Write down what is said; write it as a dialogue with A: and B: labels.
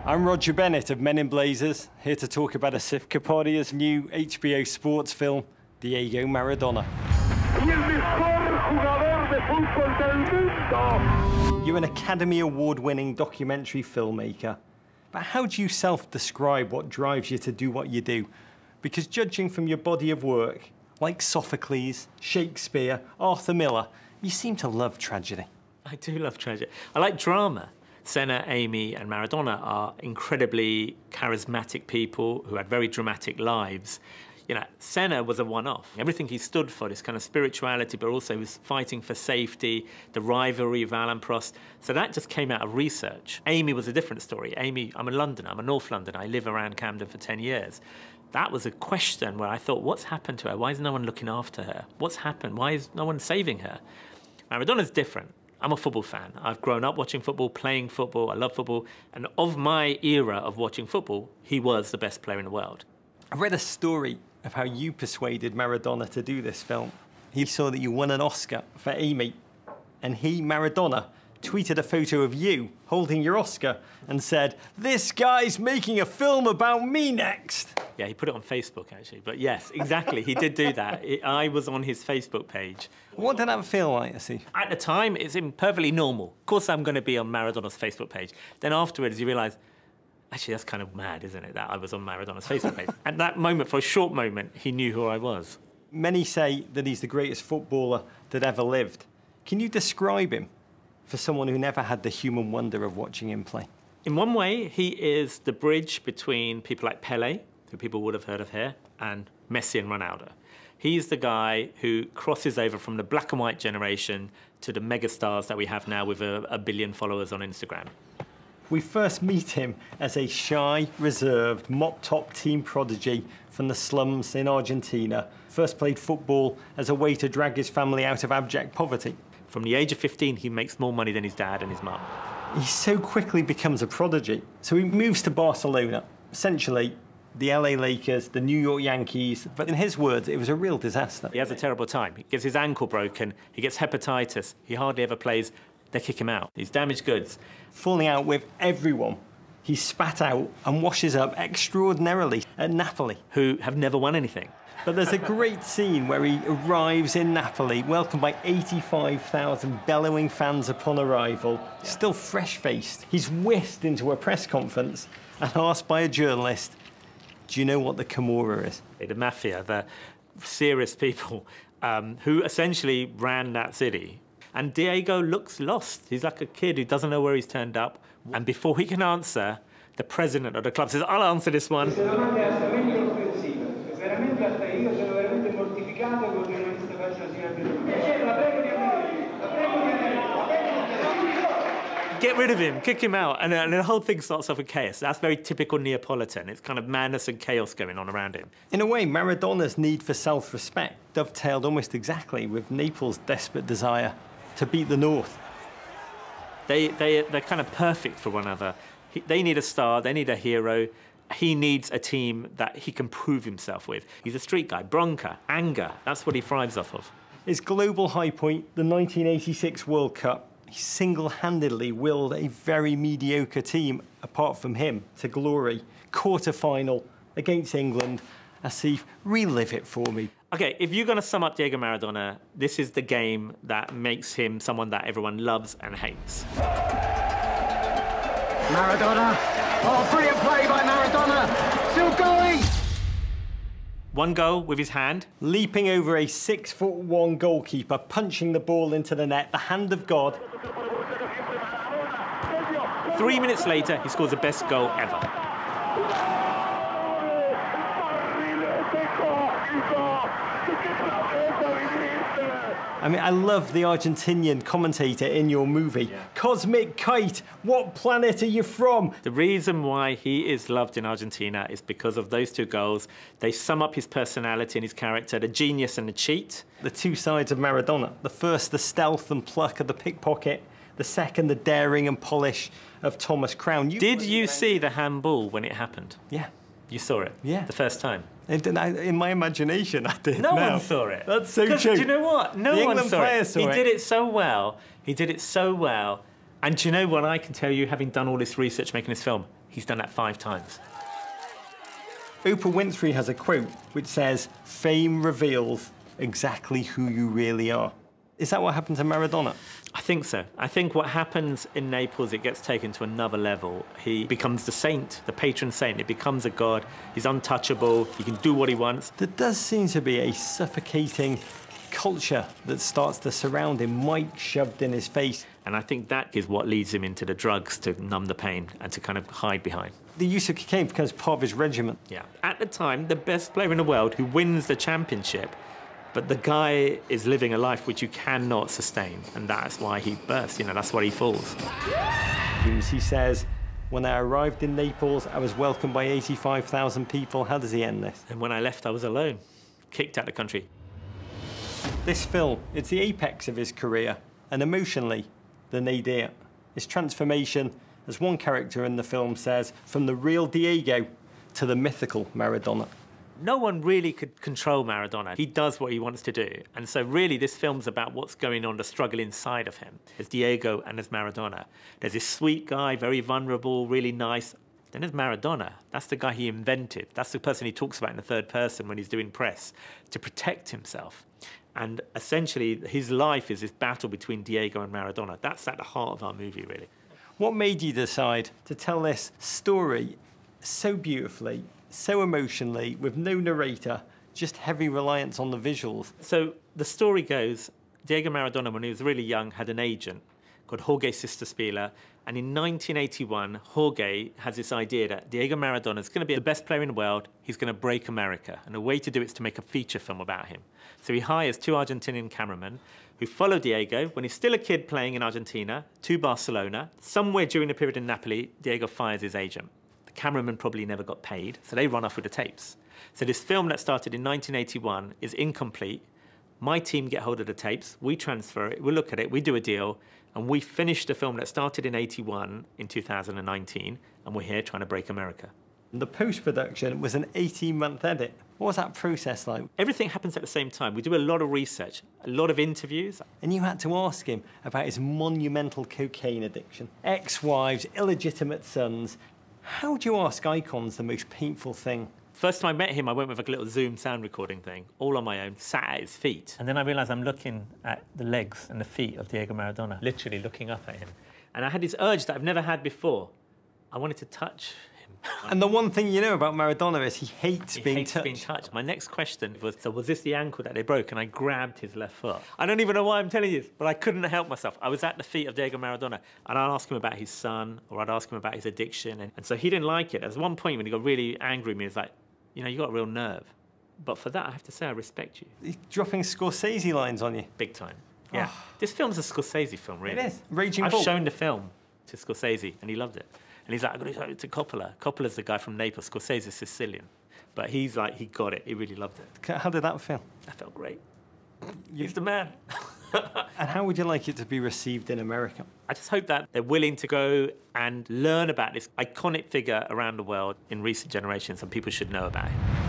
A: I'm Roger Bennett of Men in Blazers, here to talk about Asif Kapadia's new HBO sports film, Diego Maradona. You're an Academy Award-winning documentary filmmaker, but how do you self-describe what drives you to do what you do? Because judging from your body of work, like Sophocles, Shakespeare, Arthur Miller, you seem to love tragedy.
B: I do love tragedy. I like drama. Senna, Amy and Maradona are incredibly charismatic people who had very dramatic lives. You know, Senna was a one-off. Everything he stood for, this kind of spirituality, but also he was fighting for safety, the rivalry of Alain Prost. So that just came out of research. Amy was a different story. Amy, I'm a Londoner, I'm a North Londoner. I live around Camden for 10 years. That was a question where I thought, what's happened to her? Why is no one looking after her? What's happened? Why is no one saving her? Maradona's different. I'm a football fan. I've grown up watching football, playing football. I love football. And of my era of watching football, he was the best player in the world.
A: I read a story of how you persuaded Maradona to do this film. He saw that you won an Oscar for Amy, and he, Maradona, tweeted a photo of you holding your Oscar and said, "This guy's making a film about me next."
B: Yeah, he put it on Facebook, actually. But yes, exactly, he did do that. I was on his Facebook page.
A: What did that feel like, Asif?
B: At the time, it's perfectly normal. Of course I'm going to be on Maradona's Facebook page. Then afterwards, you realise, actually, that's kind of mad, isn't it, that I was on Maradona's Facebook page. At that moment, for a short moment, he knew who I was.
A: Many say that he's the greatest footballer that ever lived. Can you describe him for someone who never had the human wonder of watching him play?
B: In one way, he is the bridge between people like Pelé, who people would have heard of here, and Messi and Ronaldo. He's the guy who crosses over from the black and white generation to the megastars that we have now with a billion followers on Instagram.
A: We first meet him as a shy, reserved, mop-top team prodigy from the slums in Argentina. First played football as a way to drag his family out of abject poverty.
B: From the age of 15, he makes more money than his dad and his mum.
A: He so quickly becomes a prodigy. So he moves to Barcelona, essentially the LA Lakers, the New York Yankees. But in his words, it was a real disaster.
B: He has a terrible time. He gets his ankle broken. He gets hepatitis. He hardly ever plays. They kick him out. He's damaged goods.
A: Falling out with everyone. He's spat out and washes up extraordinarily at Napoli,
B: who have never won anything.
A: But there's a great scene where he arrives in Napoli, welcomed by 85,000 bellowing fans upon arrival, still fresh-faced. He's whisked into a press conference and asked by a journalist, "Do you know what the Camorra is?"
B: The mafia, the serious people who essentially ran that city. And Diego looks lost. He's like a kid who doesn't know where he's turned up. And before he can answer, the president of the club says, "I'll answer this one." Get rid of him, kick him out, and the whole thing starts off with chaos. That's very typical Neapolitan. It's kind of madness and chaos going on around him.
A: In a way, Maradona's need for self-respect dovetailed almost exactly with Naples' desperate desire to beat the North.
B: They're kind of perfect for one another. They need a star, they need a hero. He needs a team that he can prove himself with. He's a street guy, bronca, anger. That's what he thrives off of.
A: His global high point, the 1986 World Cup. He single-handedly willed a very mediocre team, apart from him, to glory. Quarter-final against England. Asif, relive it for me.
B: OK, if you're going to sum up Diego Maradona, this is the game that makes him someone that everyone loves and hates.
C: Maradona. Oh, brilliant play by Maradona. Still going.
B: One goal with his hand.
A: Leaping over a 6'1" goalkeeper, punching the ball into the net, the hand of God.
B: 3 minutes later, he scores the best goal ever.
A: I mean, I love the Argentinian commentator in your movie. Yeah. Cosmic Kite, what planet are you from?
B: The reason why he is loved in Argentina is because of those two goals. They sum up his personality and his character, the genius and the cheat.
A: The two sides of Maradona. The first, the stealth and pluck of the pickpocket. The second, the daring and polish of Thomas Crown.
B: Did you see the handball when it happened?
A: Yeah.
B: You saw it?
A: Yeah.
B: The first time?
A: In my imagination, I did.
B: No one saw it.
A: That's so true.
B: Do you know what? No one saw it.
A: He
B: did it so well. He did it so well. And do you know what I can tell you, having done all this research making this film? He's done that 5 times.
A: Oprah Winfrey has a quote which says, "Fame reveals exactly who you really are." Is that what happened to Maradona?
B: I think so. I think what happens in Naples, it gets taken to another level. He becomes the saint, the patron saint. He becomes a god. He's untouchable. He can do what he wants.
A: There does seem to be a suffocating culture that starts to surround him, mic shoved in his face.
B: And I think that is what leads him into the drugs to numb the pain and to kind of hide behind.
A: The use of cocaine becomes part of his regimen.
B: Yeah. At the time, the best player in the world who wins the championship, but the guy is living a life which you cannot sustain, and that's why he bursts, that's why he falls.
A: He says, "When I arrived in Naples, I was welcomed by 85,000 people." How does he end this?
B: And when I left, I was alone, kicked out of the country.
A: This film, it's the apex of his career, and emotionally, the nadir. His transformation, as one character in the film says, from the real Diego to the mythical Maradona.
B: No one really could control Maradona. He does what he wants to do. And so really this film's about what's going on, the struggle inside of him. There's Diego and there's Maradona. There's this sweet guy, very vulnerable, really nice. Then there's Maradona. That's the guy he invented. That's the person he talks about in the third person when he's doing press, to protect himself. And essentially his life is this battle between Diego and Maradona. That's at the heart of our movie, really.
A: What made you decide to tell this story so beautifully, so emotionally, with no narrator, just heavy reliance on the visuals?
B: So the story goes, Diego Maradona, when he was really young, had an agent called Jorge Sisterspieler. And in 1981, Jorge has this idea that Diego Maradona is going to be the best player in the world. He's going to break America. And the way to do it is to make a feature film about him. So he hires 2 Argentinian cameramen who follow Diego when he's still a kid playing in Argentina to Barcelona. Somewhere during the period in Napoli, Diego fires his agent. The cameraman probably never got paid, so they run off with the tapes. So this film that started in 1981 is incomplete. My team get hold of the tapes, we transfer it, we look at it, we do a deal, and we finish the film that started in 81 in 2019, and we're here trying to break America.
A: The post-production was an 18-month edit. What was that process like?
B: Everything happens at the same time. We do a lot of research, a lot of interviews.
A: And you had to ask him about his monumental cocaine addiction, ex-wives, illegitimate sons. How do you ask icons the most painful thing?
B: First time I met him, I went with a little Zoom sound recording thing, all on my own, sat at his feet. And then I realised I'm looking at the legs and the feet of Diego Maradona, literally looking up at him. And I had this urge that I've never had before. I wanted to touch him.
A: And the one thing you know about Maradona is he hates being touched.
B: My next question was, so was this the ankle that they broke? And I grabbed his left foot. I don't even know why I'm telling you this, but I couldn't help myself. I was at the feet of Diego Maradona, and I'd ask him about his son, or I'd ask him about his addiction. And so he didn't like it. There was one point when he got really angry with me. He was like, you got a real nerve. But for that, I have to say I respect you.
A: He's dropping Scorsese lines on you.
B: Big time. Yeah. This film's a Scorsese film, really.
A: It is. Raging
B: Bull. I've shown the film to Scorsese, and he loved it. And he's like, I'm going to show it to Coppola. Coppola's the guy from Naples. Scorsese's Sicilian. But he's like, he got it. He really loved it.
A: How did that feel?
B: That felt great. He's the man.
A: And how would you like it to be received in America?
B: I just hope that they're willing to go and learn about this iconic figure around the world in recent generations, and people should know about him.